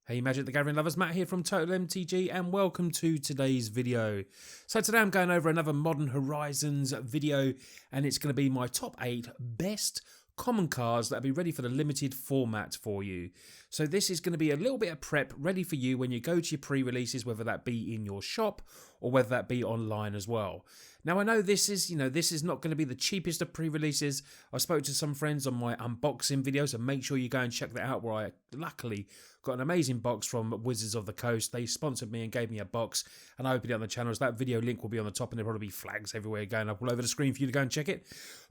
Hey Magic the Gathering lovers, Matt here from TOTALmtg and welcome to today's video. So today I'm going over another Modern Horizons video and it's going to be my top 8 best common cards that'll be ready for the limited format for you. So this is going to be a little bit of prep ready for you when you go to your pre-releases, whether that be in your shop or whether that be online as well. Now I know this is not going to be the cheapest of pre-releases. I spoke to some friends on my unboxing video, so make sure you go and check that out, where I luckily got an amazing box from Wizards of the Coast. They sponsored me and gave me a box and I opened it on the channels. That video link will be on the top and there'll probably be flags everywhere going up all over the screen for you to go and check it.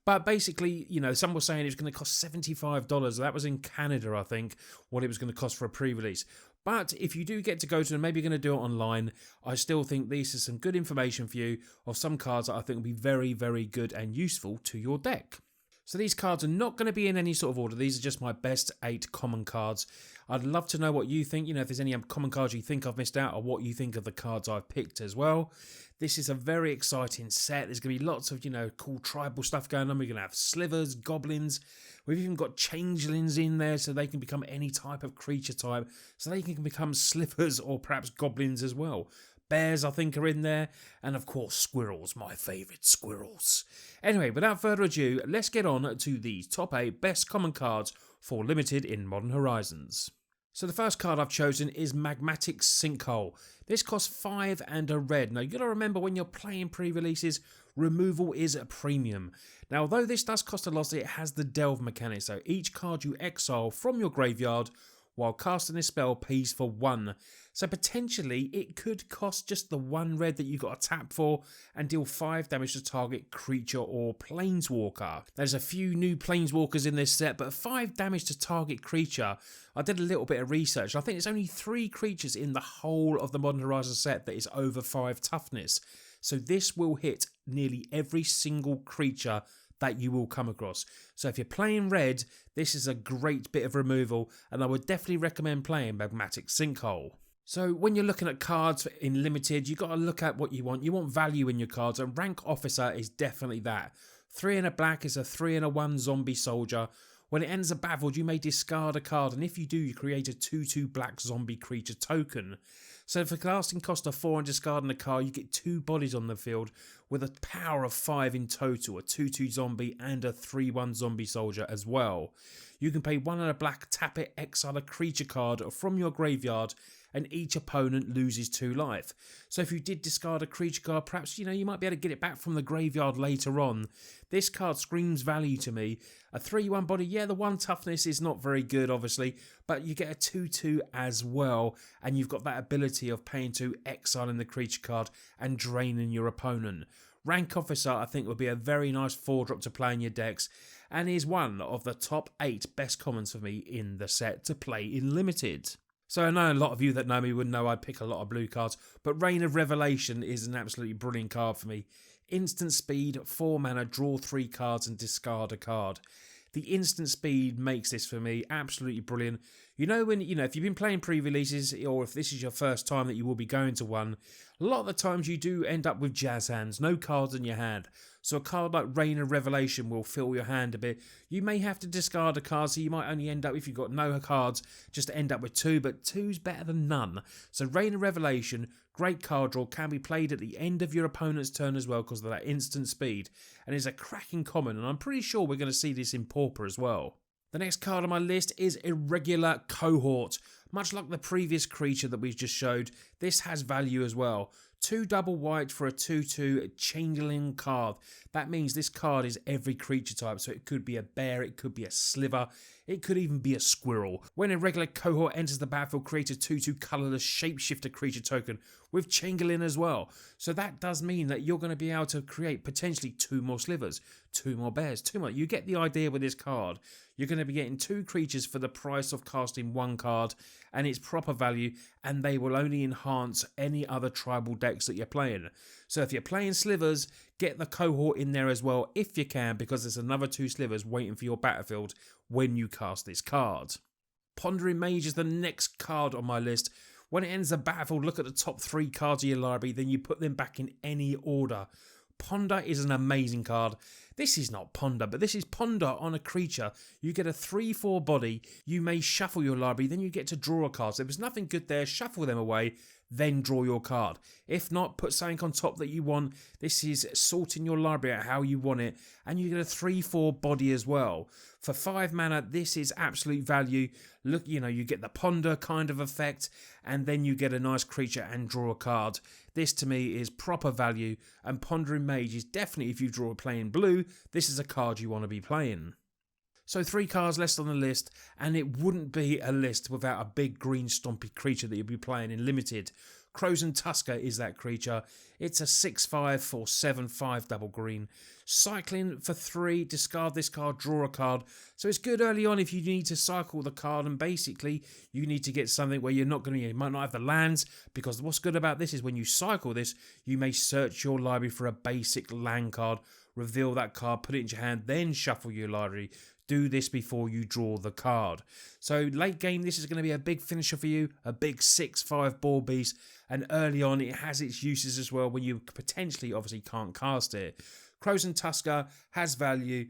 But basically, some were saying it was going to cost $75. That was in Canada, I think, what it was going to cost for a pre-release. But if you do get to go to them, maybe you're going to do it online, I still think this is some good information for you of some cards that I think will be very, very good and useful to your deck. So these cards are not going to be in any sort of order. These are just my best 8 common cards. I'd love to know what you think. If there's any common cards you think I've missed out or what you think of the cards I've picked as well. This is a very exciting set. There's going to be lots of, cool tribal stuff going on. We're going to have slivers, goblins. We've even got changelings in there so they can become any type of creature type. So they can become slivers or perhaps goblins as well. Bears, I think, are in there. And, of course, squirrels, my favourite squirrels. Anyway, without further ado, let's get on to the top 8 best common cards for Limited in Modern Horizons. So the first card I've chosen is Magmatic Sinkhole. This costs 5 and a red. Now, you've got to remember when you're playing pre-releases, removal is a premium. Now, although this does cost a lot, it has the delve mechanic. So each card you exile from your graveyard while casting this spell pays for 1. So potentially it could cost just the 1 red that you got to tap for and deal 5 damage to target creature or planeswalker. There's a few new planeswalkers in this set, but 5 damage to target creature. I did a little bit of research. I think there's only 3 creatures in the whole of the Modern Horizons set that is over 5 toughness. So this will hit nearly every single creature that you will come across. So if you're playing red, this is a great bit of removal, and I would definitely recommend playing Magmatic Sinkhole. So when you're looking at cards in Limited, you've got to look at what you want. You want value in your cards, and Rank Officer is definitely that. 3 and a black is a 3 and a 1 zombie soldier. When it ends a battle, you may discard a card, and if you do, you create a 2/2 black zombie creature token. So for casting cost of 4 and discarding a card, you get 2 bodies on the field with a power of 5 in total, a 2/2 zombie and a 3/1 zombie soldier as well. You can pay 1 and a black, tap it, exile a creature card from your graveyard, and each opponent loses 2 life. So if you did discard a creature card, perhaps you might be able to get it back from the graveyard later on. This card screams value to me. A 3/1 body, yeah, the 1 toughness is not very good obviously, but you get a 2/2 as well, and you've got that ability of paying 2, exiling the creature card and draining your opponent. Rank Officer I think would be a very nice 4-drop to play in your decks, and is one of the top 8 best commons for me in the set to play in Limited. So I know a lot of you that know me would know I pick a lot of blue cards, but Reign of Revelation is an absolutely brilliant card for me. Instant speed, 4 mana, draw 3 cards and discard a card. The instant speed makes this for me absolutely brilliant. If you've been playing pre-releases, or if this is your first time that you will be going to one, a lot of the times you do end up with jazz hands, no cards in your hand. So a card like Reign of Revelation will fill your hand a bit. You may have to discard a card, so you might only end up, if you've got no cards, just end up with 2, but 2's better than none. So Reign of Revelation, great card draw, can be played at the end of your opponent's turn as well because of that instant speed, and is a cracking common, and I'm pretty sure we're going to see this in Pauper as well. The next card on my list is Irregular Cohort. Much like the previous creature that we've just showed, this has value as well. 2 double white for a 2/2 changeling card. That means this card is every creature type, so it could be a bear, it could be a sliver, it could even be a squirrel. When Irregular Cohort enters the battlefield, create a 2/2 colourless shapeshifter creature token with changeling as well. So that does mean that you're going to be able to create potentially 2 more slivers, 2 more bears, 2 more. You get the idea with this card. You're going to be getting 2 creatures for the price of casting 1 card, and it's proper value, and they will only enhance any other tribal decks that you're playing. So if you're playing slivers, get the cohort in there as well if you can, because there's another 2 slivers waiting for your battlefield when you cast this card. Pondering Magies is the next card on my list. When it ends the battlefield, look at the top 3 cards of your library, then you put them back in any order. Ponder is an amazing card. This is not ponder, but this is ponder on a creature. You get a 3/4 body, you may shuffle your library, then you get to draw a card. So if there's nothing good there, shuffle them away, then draw your card. If not, put something on top that you want. This is sorting your library out how you want it, and you get a 3/4 body as well. For 5 mana, this is absolute value. Look, you get the ponder kind of effect, and then you get a nice creature and draw a card. This to me is proper value, and Pondering Magies, definitely if you draw a playing blue, this is a card you want to be playing. So 3 cards left on the list, and it wouldn't be a list without a big green stompy creature that you'll be playing in limited. Tusker is that creature. It's a 6/5 for 7/5 double green. Cycling for 3, discard this card, draw a card. So it's good early on if you need to cycle the card, and basically you need to get something where you might not have the lands, because what's good about this is when you cycle this, you may search your library for a basic land card, reveal that card, put it into your hand, then shuffle your library. Do this before you draw the card. So late game, this is going to be a big finisher for you, a big 6/5 ball beast, and early on it has its uses as well when you potentially obviously can't cast it. Tusker has value.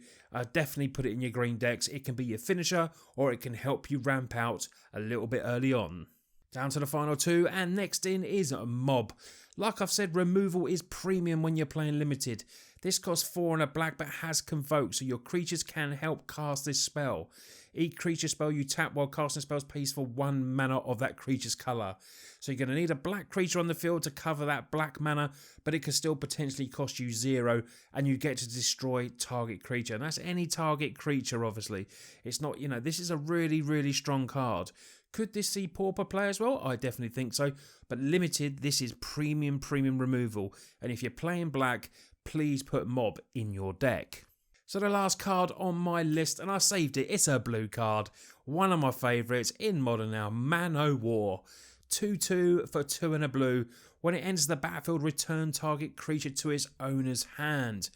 Definitely put it in your green decks. It can be your finisher, or it can help you ramp out a little bit early on. Down to the final 2, and next in is Mob. Like I've said, removal is premium when you're playing limited. This costs 4 and a black but has Convoke, so your creatures can help cast this spell. Each creature spell you tap while casting spells pays for 1 mana of that creature's colour. So you're going to need a black creature on the field to cover that black mana, but it can still potentially cost you 0, and you get to destroy target creature. And that's any target creature, obviously. It's not, this is a really, really strong card. Could this see Pauper play as well? I definitely think so. But limited, this is premium removal. And if you're playing black, please put Mob in your deck. So the last card on my list, and I saved it, it's a blue card. One of my favourites in Modern now, Manowar. 2/2 for 2 and a blue. When it enters the battlefield, return target creature to its owner's hand.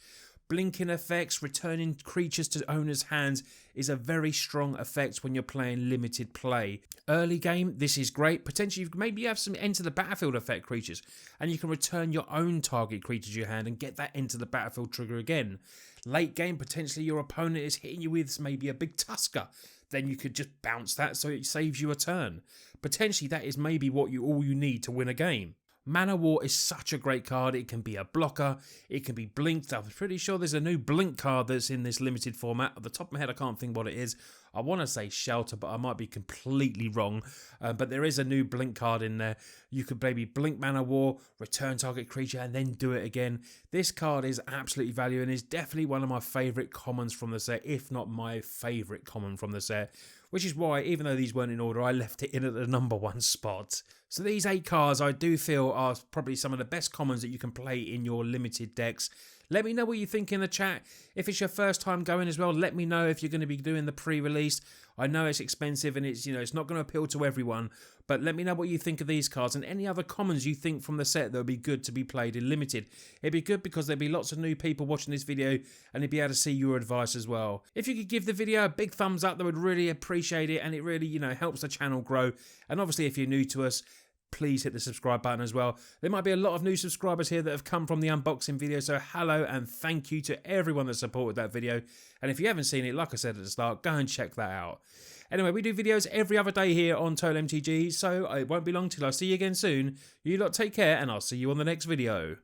Blinking effects, returning creatures to owner's hands is a very strong effect when you're playing limited play. Early game, this is great. Potentially, maybe you have some enter the battlefield effect creatures, and you can return your own target creature to your hand and get that enter the battlefield trigger again. Late game, potentially your opponent is hitting you with maybe a big Tusker. Then you could just bounce that so it saves you a turn. Potentially, that is maybe all you need to win a game. Manowar is such a great card. It can be a blocker, it can be blinked. I'm pretty sure there's a new blink card that's in this limited format. At the top of my head, I can't think what it is. I want to say Shelter, but I might be completely wrong. But there is a new blink card in there. You could maybe blink Manowar, return target creature, and then do it again. This card is absolutely value and is definitely one of my favourite commons from the set, if not my favourite common from the set. Which is why, even though these weren't in order, I left it in at the number 1 spot. So these 8 cards I do feel are probably some of the best commons that you can play in your limited decks. Let me know what you think in the chat. If it's your first time going as well, let me know if you're going to be doing the pre-release. I know it's expensive and it's not going to appeal to everyone, but let me know what you think of these cards and any other commons you think from the set that would be good to be played in limited. It'd be good because there'd be lots of new people watching this video and they'd be able to see your advice as well. If you could give the video a big thumbs up, I would really appreciate it, and it really, helps the channel grow. And obviously if you're new to us, please hit the subscribe button as well. There might be a lot of new subscribers here that have come from the unboxing video, so hello and thank you to everyone that supported that video. And if you haven't seen it, like I said at the start, go and check that out. Anyway, we do videos every other day here on TOTALmtg, so it won't be long till I see you again soon. You lot take care, and I'll see you on the next video.